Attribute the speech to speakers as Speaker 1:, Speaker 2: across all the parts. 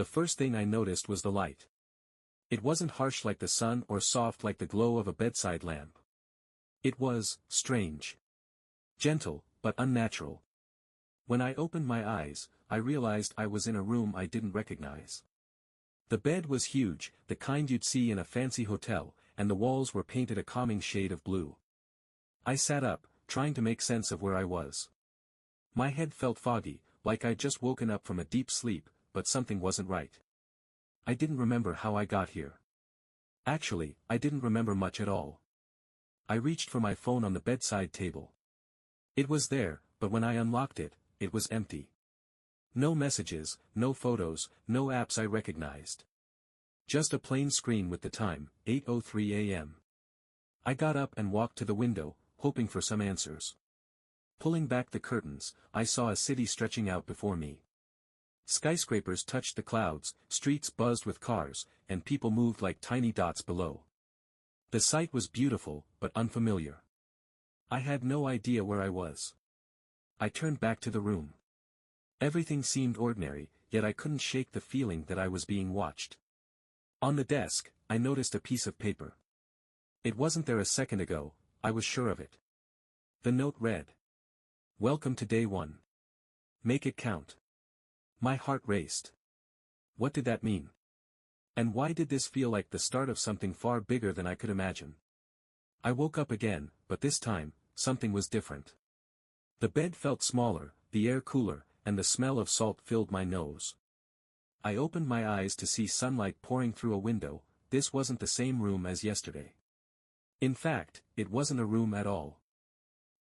Speaker 1: The first thing I noticed was the light. It wasn't harsh like the sun or soft like the glow of a bedside lamp. It was strange. Gentle, but unnatural. When I opened my eyes, I realized I was in a room I didn't recognize. The bed was huge, the kind you'd see in a fancy hotel, and the walls were painted a calming shade of blue. I sat up, trying to make sense of where I was. My head felt foggy, like I'd just woken up from a deep sleep, but something wasn't right. I didn't remember how I got here. Actually, I didn't remember much at all. I reached for my phone on the bedside table. It was there, but when I unlocked it, it was empty. No messages, no photos, no apps I recognized. Just a plain screen with the time, 8:03 a.m. I got up and walked to the window, hoping for some answers. Pulling back the curtains, I saw a city stretching out before me. Skyscrapers touched the clouds, streets buzzed with cars, and people moved like tiny dots below. The sight was beautiful, but unfamiliar. I had no idea where I was. I turned back to the room. Everything seemed ordinary, yet I couldn't shake the feeling that I was being watched. On the desk, I noticed a piece of paper. It wasn't there a second ago, I was sure of it. The note read, "Welcome to day 1. Make it count." My heart raced. What did that mean? And why did this feel like the start of something far bigger than I could imagine? I woke up again, but this time, something was different. The bed felt smaller, the air cooler, and the smell of salt filled my nose. I opened my eyes to see sunlight pouring through a window. This wasn't the same room as yesterday. In fact, it wasn't a room at all.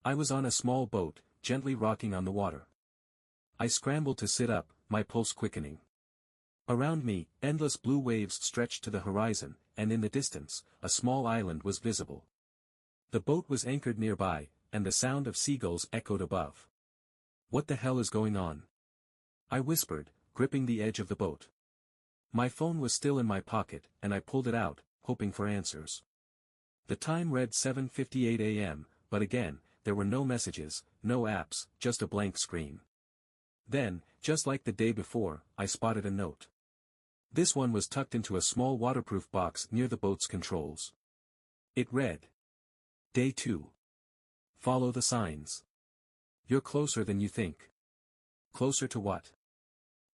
Speaker 1: I was on a small boat, gently rocking on the water. I scrambled to sit up, my pulse quickening. Around me, endless blue waves stretched to the horizon, and in the distance, a small island was visible. The boat was anchored nearby, and the sound of seagulls echoed above. What the hell is going on? I whispered, gripping the edge of the boat. My phone was still in my pocket, and I pulled it out, hoping for answers. The time read 7:58 a.m., but again, there were no messages, no apps, just a blank screen. Then, just like the day before, I spotted a note. This one was tucked into a small waterproof box near the boat's controls. It read, "Day 2. Follow the signs. You're closer than you think." Closer to what?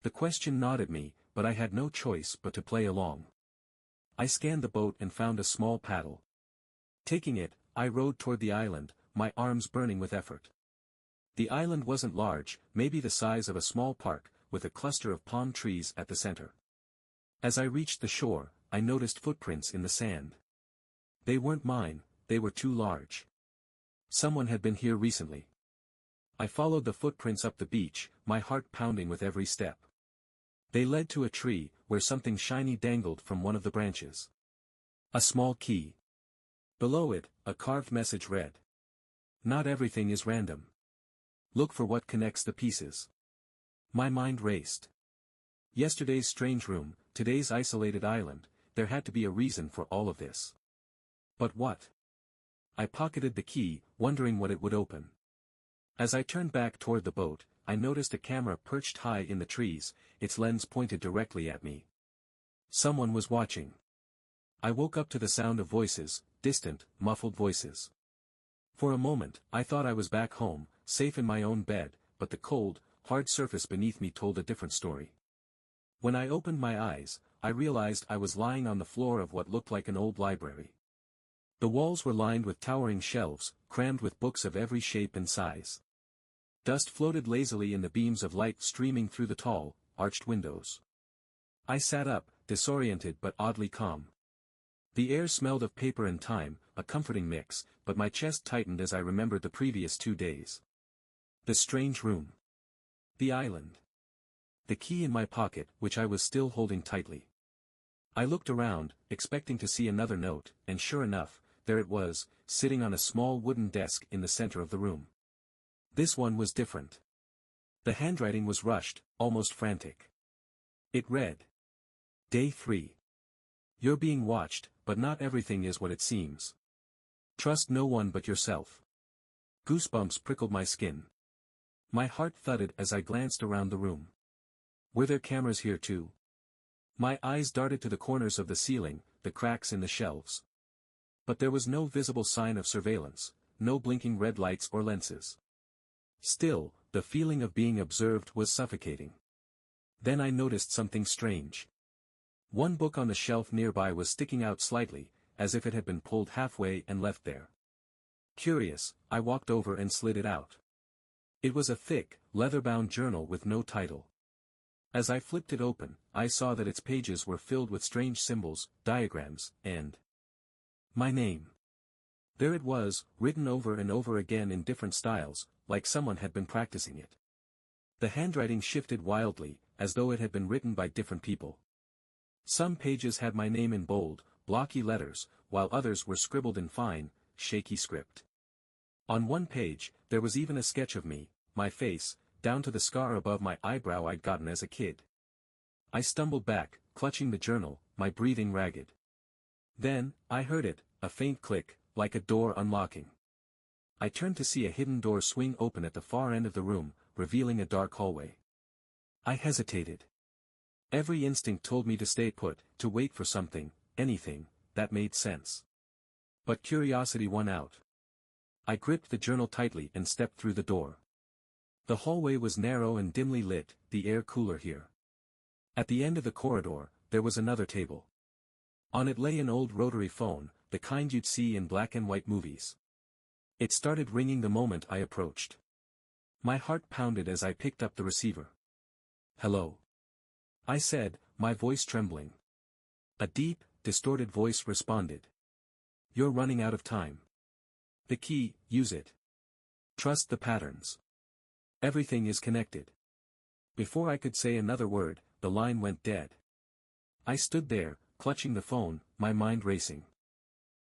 Speaker 1: The question gnawed at me, but I had no choice but to play along. I scanned the boat and found a small paddle. Taking it, I rowed toward the island, my arms burning with effort. The island wasn't large, maybe the size of a small park, with a cluster of palm trees at the center. As I reached the shore, I noticed footprints in the sand. They weren't mine, they were too large. Someone had been here recently. I followed the footprints up the beach, my heart pounding with every step. They led to a tree, where something shiny dangled from one of the branches. A small key. Below it, a carved message read, "Not everything is random. Look for what connects the pieces." My mind raced. Yesterday's strange room, today's isolated island, there had to be a reason for all of this. But what? I pocketed the key, wondering what it would open. As I turned back toward the boat, I noticed a camera perched high in the trees, its lens pointed directly at me. Someone was watching. I woke up to the sound of voices, distant, muffled voices. For a moment, I thought I was back home, safe in my own bed, but the cold, hard surface beneath me told a different story. When I opened my eyes, I realized I was lying on the floor of what looked like an old library. The walls were lined with towering shelves, crammed with books of every shape and size. Dust floated lazily in the beams of light streaming through the tall, arched windows. I sat up, disoriented but oddly calm. The air smelled of paper and time, a comforting mix, but my chest tightened as I remembered the previous 2 days. The strange room. The island. The key in my pocket, which I was still holding tightly. I looked around, expecting to see another note, and sure enough, there it was, sitting on a small wooden desk in the center of the room. This one was different. The handwriting was rushed, almost frantic. It read, "Day 3. You're being watched, but not everything is what it seems. Trust no one but yourself." Goosebumps prickled my skin. My heart thudded as I glanced around the room. Were there cameras here too? My eyes darted to the corners of the ceiling, the cracks in the shelves. But there was no visible sign of surveillance, no blinking red lights or lenses. Still, the feeling of being observed was suffocating. Then I noticed something strange. One book on the shelf nearby was sticking out slightly, as if it had been pulled halfway and left there. Curious, I walked over and slid it out. It was a thick, leather-bound journal with no title. As I flipped it open, I saw that its pages were filled with strange symbols, diagrams, and my name. There it was, written over and over again in different styles, like someone had been practicing it. The handwriting shifted wildly, as though it had been written by different people. Some pages had my name in bold, blocky letters, while others were scribbled in fine, shaky script. On one page, there was even a sketch of me, my face, down to the scar above my eyebrow I'd gotten as a kid. I stumbled back, clutching the journal, my breathing ragged. Then, I heard it, a faint click, like a door unlocking. I turned to see a hidden door swing open at the far end of the room, revealing a dark hallway. I hesitated. Every instinct told me to stay put, to wait for something, anything, that made sense. But curiosity won out. I gripped the journal tightly and stepped through the door. The hallway was narrow and dimly lit, the air cooler here. At the end of the corridor, there was another table. On it lay an old rotary phone, the kind you'd see in black and white movies. It started ringing the moment I approached. My heart pounded as I picked up the receiver. "Hello," I said, my voice trembling. A deep, distorted voice responded. "You're running out of time. The key, use it. Trust the patterns. Everything is connected." Before I could say another word, the line went dead. I stood there, clutching the phone, my mind racing.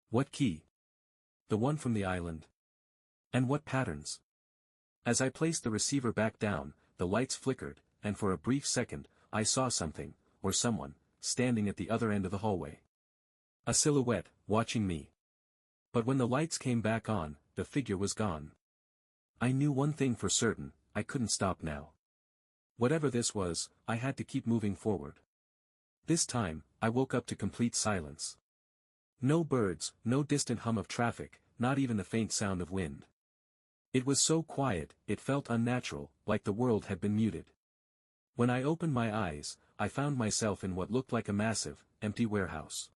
Speaker 1: What key? The one from the island. And what patterns? As I placed the receiver back down, the lights flickered, and for a brief second, I saw something, or someone, standing at the other end of the hallway. A silhouette, watching me. But when the lights came back on, the figure was gone. I knew one thing for certain, I couldn't stop now. Whatever this was, I had to keep moving forward. This time, I woke up to complete silence. No birds, no distant hum of traffic, not even the faint sound of wind. It was so quiet, it felt unnatural, like the world had been muted. When I opened my eyes, I found myself in what looked like a massive, empty warehouse.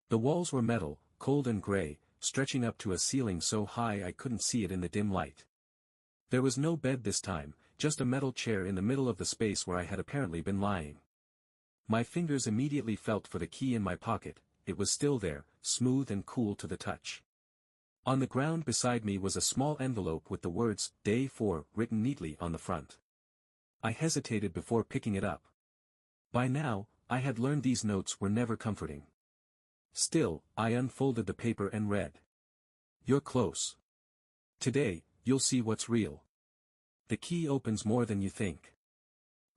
Speaker 1: The walls were metal, cold and gray, stretching up to a ceiling so high I couldn't see it in the dim light. There was no bed this time, just a metal chair in the middle of the space where I had apparently been lying. My fingers immediately felt for the key in my pocket. It was still there, smooth and cool to the touch. On the ground beside me was a small envelope with the words, Day 4, written neatly on the front. I hesitated before picking it up. By now, I had learned these notes were never comforting. Still, I unfolded the paper and read. "You're close. Today, you'll see what's real. The key opens more than you think."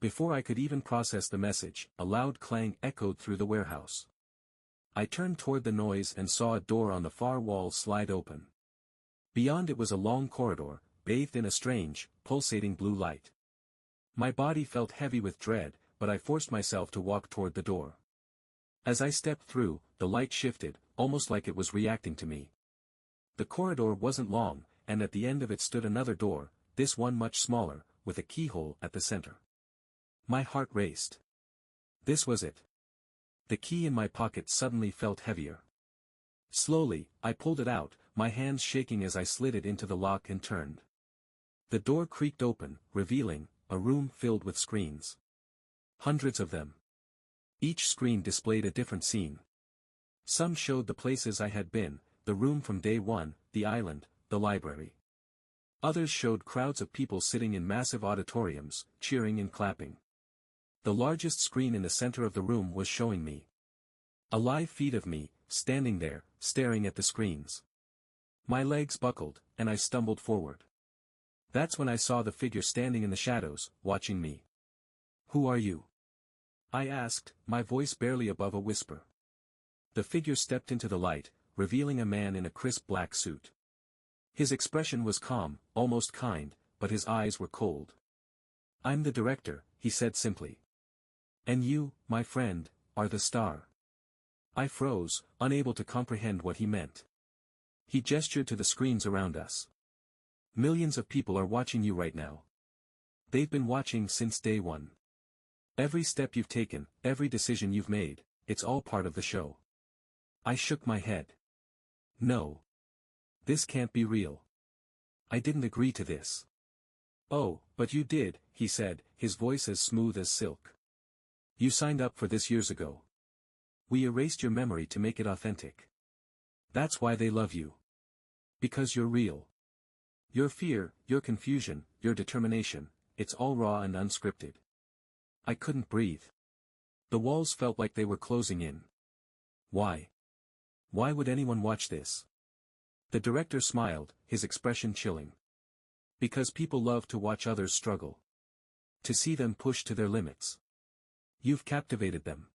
Speaker 1: Before I could even process the message, a loud clang echoed through the warehouse. I turned toward the noise and saw a door on the far wall slide open. Beyond it was a long corridor, bathed in a strange, pulsating blue light. My body felt heavy with dread, but I forced myself to walk toward the door. As I stepped through, the light shifted, almost like it was reacting to me. The corridor wasn't long, and at the end of it stood another door, this one much smaller, with a keyhole at the center. My heart raced. This was it. The key in my pocket suddenly felt heavier. Slowly, I pulled it out, my hands shaking as I slid it into the lock and turned. The door creaked open, revealing a room filled with screens. Hundreds of them. Each screen displayed a different scene. Some showed the places I had been, the room from day one, the island, the library. Others showed crowds of people sitting in massive auditoriums, cheering and clapping. The largest screen in the center of the room was showing me. A live feed of me, standing there, staring at the screens. My legs buckled, and I stumbled forward. That's when I saw the figure standing in the shadows, watching me. "Who are you?" I asked, my voice barely above a whisper. The figure stepped into the light, revealing a man in a crisp black suit. His expression was calm, almost kind, but his eyes were cold. "I'm the director," he said simply. "And you, my friend, are the star. I froze, unable to comprehend what he meant. He gestured to the screens around us. Millions of people are watching you right now. They've been watching since day one. Every step you've taken, every decision you've made, it's all part of the show. I shook my head. No. This can't be real. I didn't agree to this. Oh, but you did, he said, his voice as smooth as silk. You signed up for this years ago. We erased your memory to make it authentic. That's why they love you. Because you're real. Your fear, your confusion, your determination, it's all raw and unscripted. I couldn't breathe. The walls felt like they were closing in. Why? Why would anyone watch this? The director smiled, his expression chilling. Because people love to watch others struggle. To see them push to their limits. You've captivated them.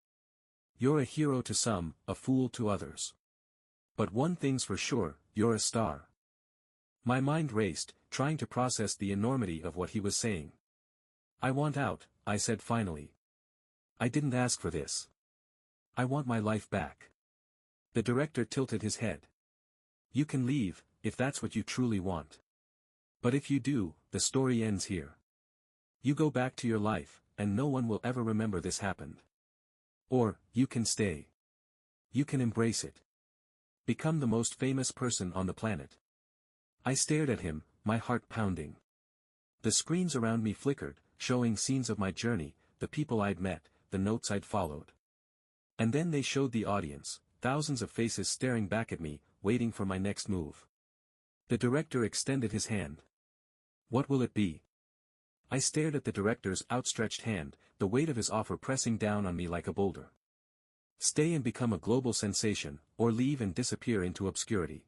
Speaker 1: You're a hero to some, a fool to others. But one thing's for sure, you're a star. My mind raced, trying to process the enormity of what he was saying. I want out, I said finally. I didn't ask for this. I want my life back. The director tilted his head. You can leave, if that's what you truly want. But if you do, the story ends here. You go back to your life, and no one will ever remember this happened. Or, you can stay. You can embrace it. Become the most famous person on the planet. I stared at him, my heart pounding. The screens around me flickered, showing scenes of my journey, the people I'd met, the notes I'd followed. And then they showed the audience, thousands of faces staring back at me, waiting for my next move. The director extended his hand. What will it be? I stared at the director's outstretched hand, the weight of his offer pressing down on me like a boulder. Stay and become a global sensation, or leave and disappear into obscurity.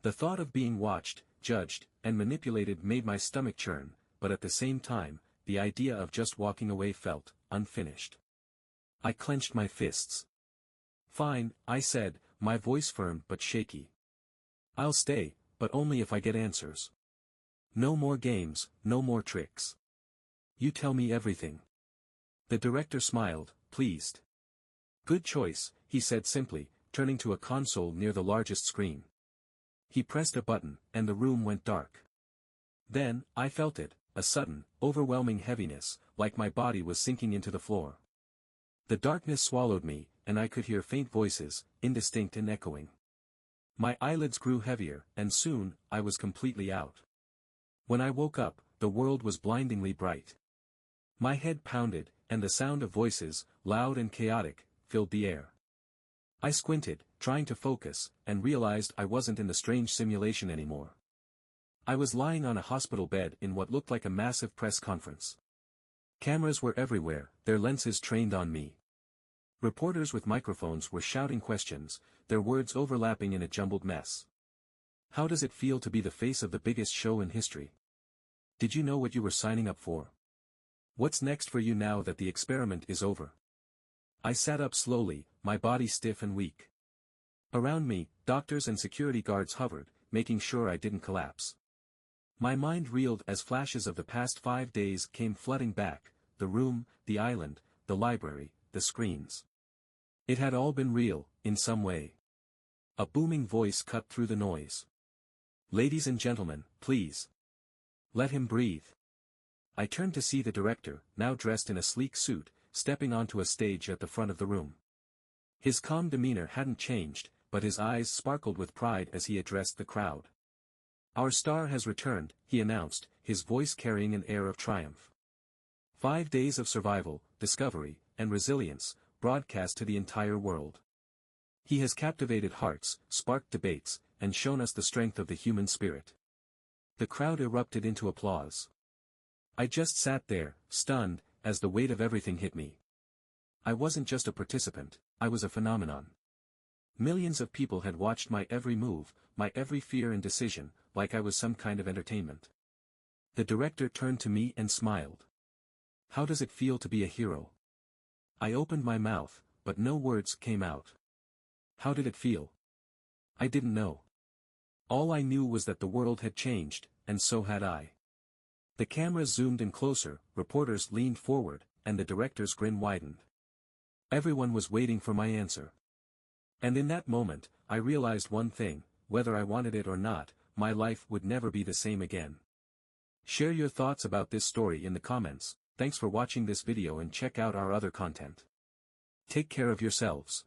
Speaker 1: The thought of being watched, judged, and manipulated made my stomach churn, but at the same time, the idea of just walking away felt unfinished. I clenched my fists. Fine, I said, my voice firm but shaky. I'll stay, but only if I get answers. No more games, no more tricks. You tell me everything. The director smiled, pleased. Good choice, he said simply, turning to a console near the largest screen. He pressed a button, and the room went dark. Then, I felt it, a sudden, overwhelming heaviness, like my body was sinking into the floor. The darkness swallowed me, and I could hear faint voices, indistinct and echoing. My eyelids grew heavier, and soon, I was completely out. When I woke up, the world was blindingly bright. My head pounded, and the sound of voices, loud and chaotic, filled the air. I squinted, trying to focus, and realized I wasn't in the strange simulation anymore. I was lying on a hospital bed in what looked like a massive press conference. Cameras were everywhere, their lenses trained on me. Reporters with microphones were shouting questions, their words overlapping in a jumbled mess. How does it feel to be the face of the biggest show in history? Did you know what you were signing up for? What's next for you now that the experiment is over? I sat up slowly, my body stiff and weak. Around me, doctors and security guards hovered, making sure I didn't collapse. My mind reeled as flashes of the past 5 days came flooding back, the room, the island, the library, the screens. It had all been real, in some way. A booming voice cut through the noise. Ladies and gentlemen, please. Let him breathe. I turned to see the director, now dressed in a sleek suit, stepping onto a stage at the front of the room. His calm demeanor hadn't changed, but his eyes sparkled with pride as he addressed the crowd. Our star has returned, he announced, his voice carrying an air of triumph. 5 days of survival, discovery, and resilience, broadcast to the entire world. He has captivated hearts, sparked debates, and shown us the strength of the human spirit. The crowd erupted into applause. I just sat there, stunned, as the weight of everything hit me. I wasn't just a participant, I was a phenomenon. Millions of people had watched my every move, my every fear and decision, like I was some kind of entertainment. The director turned to me and smiled. How does it feel to be a hero? I opened my mouth, but no words came out. How did it feel? I didn't know. All I knew was that the world had changed, and so had I. The cameras zoomed in closer, reporters leaned forward, and the director's grin widened. Everyone was waiting for my answer. And in that moment, I realized one thing: whether I wanted it or not, my life would never be the same again. Share your thoughts about this story in the comments. Thanks for watching this video and check out our other content. Take care of yourselves.